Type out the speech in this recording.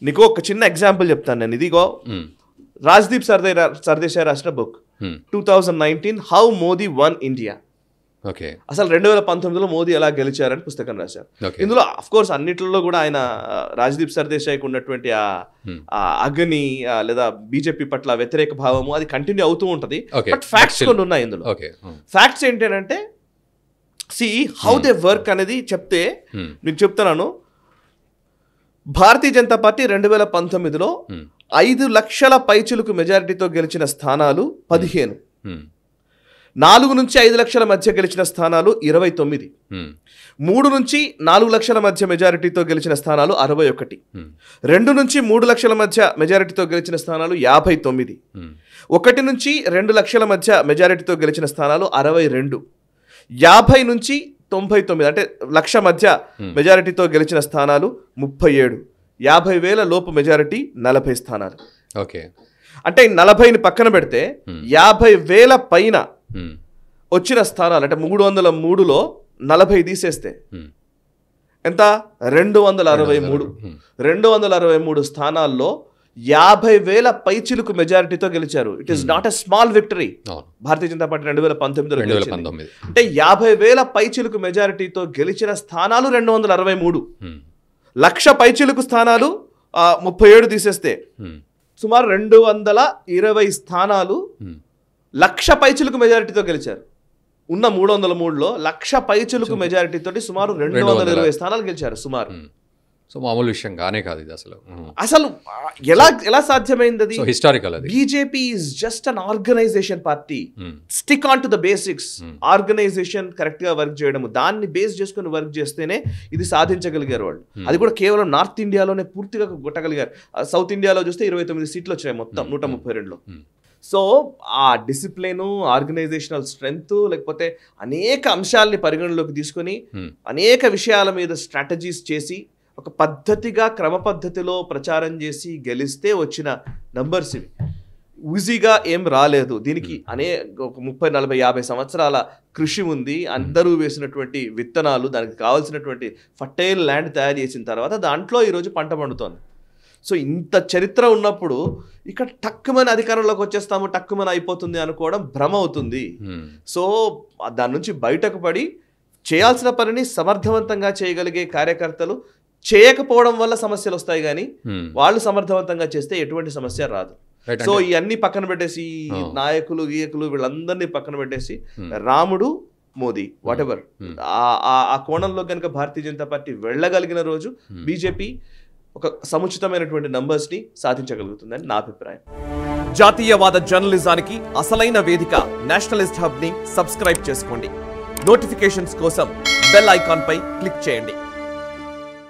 నీకు ఒక చిన్న ఎగ్జాంపుల్ చెప్తాను నేను. ఇదిగో రాజ్దీప్ సర్దేశాయ్ రాసిన book 2019 how Modi one India. అసలు 2019లో మోదీ ఎలా గెలిచారని పుస్తకం రాశారు. ఇందులో అఫ్ కోర్స్ అన్నిట్లో కూడా ఆయన రాజ్దీప్ సర్దేశాయ్కి ఉన్నటువంటి ఆ అగ్ని లేదా బీజేపీ పట్ల వ్యతిరేక భావము అది కంటిన్యూ అవుతూ ఉంటది. బట్ ఫ్యాక్ట్స్ కొన్ని ఉన్నాయి ఇందులో. ఫ్యాక్ట్స్ ఏంటంటే హౌ దే వర్క్ అనేది చెప్తే మీకు చెప్తున్నాను. భారతీయ జనతా పార్టీ 2019లో 5 లక్షల పైచులకు మెజారిటీతో గెలిచిన స్థానాలు 15, 4 నుంచి 5 లక్షల మధ్య గెలిచిన స్థానాలు 29, 3 నుంచి 4 లక్షల మధ్య మెజారిటీతో గెలిచిన స్థానాలు 61, 2 నుంచి 3 లక్షల మధ్య మెజారిటీతో గెలిచిన స్థానాలు 59, 1 నుంచి 2 లక్షల మధ్య మెజారిటీతో గెలిచిన స్థానాలు 62, 50 నుంచి 99 అంటే లక్ష మధ్య మెజారిటీతో గెలిచిన స్థానాలు 37, 50,000 లోపు మెజారిటీ 40 స్థానాలు. అంటే 40ని పక్కన పెడితే 50,000 పైన వచ్చిన స్థానాలు అంటే 303లో 40 తీసేస్తే ఎంత? 263. 263 స్థానాల్లో 50,000 పైచిలుకు మెజారిటీతో గెలిచారు. It is not a small victory. Bharatiya Janata party 2019 అంటే 50,000 పైచిలుకు మెజారిటీతో గెలిచిన స్థానాలు 263. లక్ష పైచిలుకు స్థానాలు 37 తీసేస్తే సుమారు 220 స్థానాలు లక్ష పైచిలుకు మెజారిటీతో గెలిచారు. ఉన్న 303లో లక్ష పైచిలుకు మెజారిటీతో సుమారు 220 స్థానాలు గెలిచారు సుమారు. సో మామూలు విషయం కానే కాదు ఇది. అసలు ఎలా సాధ్యమైంది? అది historical. BJP is just an organisation party. Stick on to the basics. Organisation correct గా వర్క్ చేయడం, దాన్ని బేస్ చేసుకుని వర్క్ చేస్తేనే ఇది సాధించగలిగారు వాళ్ళు. అది కూడా కేవలం నార్త్ ఇండియాలోనే పూర్తిగా కొట్టగలిగారు. సౌత్ ఇండియాలో చూస్తే 29 సీట్లు వచ్చాయి మొత్తం 132లో. సో ఆ డిసిప్లిన్, ఆర్గనైజేషనల్ స్ట్రెంగ్త్, లేకపోతే అనేక అంశాలని పరిగణలోకి తీసుకొని అనేక విషయాల మీద స్ట్రాటజీస్ చేసి ఒక పద్ధతిగా క్రమ పద్ధతిలో ప్రచారం చేసి గెలిస్తే వచ్చిన నంబర్స్ ఇవి. ఈజీగా ఏం రాలేదు. దీనికి ఒక 30, 40, 50 సంవత్సరాల కృషి ఉంది. అందరూ వేసినటువంటి విత్తనాలు, దానికి కావాల్సినటువంటి ఫర్టైల్ ల్యాండ్ తయారు చేసిన తర్వాత దాంట్లో ఈరోజు పంట పండుతోంది. సో ఇంత చరిత్ర ఉన్నప్పుడు ఇక్కడ టక్కుమని అధికారంలోకి వచ్చేస్తాము, టక్కుమని అయిపోతుంది అనుకోవడం భ్రమ అవుతుంది. సో దాని నుంచి బయటకు పడి చేయాల్సిన పనిని సమర్థవంతంగా చేయగలిగే కార్యకర్తలు చేయకపోవడం వల్ల సమస్యలు వస్తాయి, కానీ వాళ్ళు సమర్థవంతంగా చేస్తే ఎటువంటి సమస్య రాదు. సో ఇవన్నీ పక్కన పెట్టేసి నాయకులు గీయకులు వీళ్ళందరినీ పక్కన పెట్టేసి రాముడు మోదీ వాట్ ఎవర్ ఆ కోణంలో కనుక భారతీయ జనతా పార్టీ వెళ్ళగలిగిన రోజు బీజేపీ ఒక సముచితమైనటువంటి నంబర్స్ ని సాధించగలుగుతుందని నా అభిప్రాయం. జాతీయవాద జర్నలిజానికి అసలైన వేదిక నేషనలిస్ట్ హబ్ ని సబ్స్క్రైబ్ చేసుకోండి. నోటిఫికేషన్స్ కోసం బెల్ ఐకాన్ పై క్లిక్ చేయండి.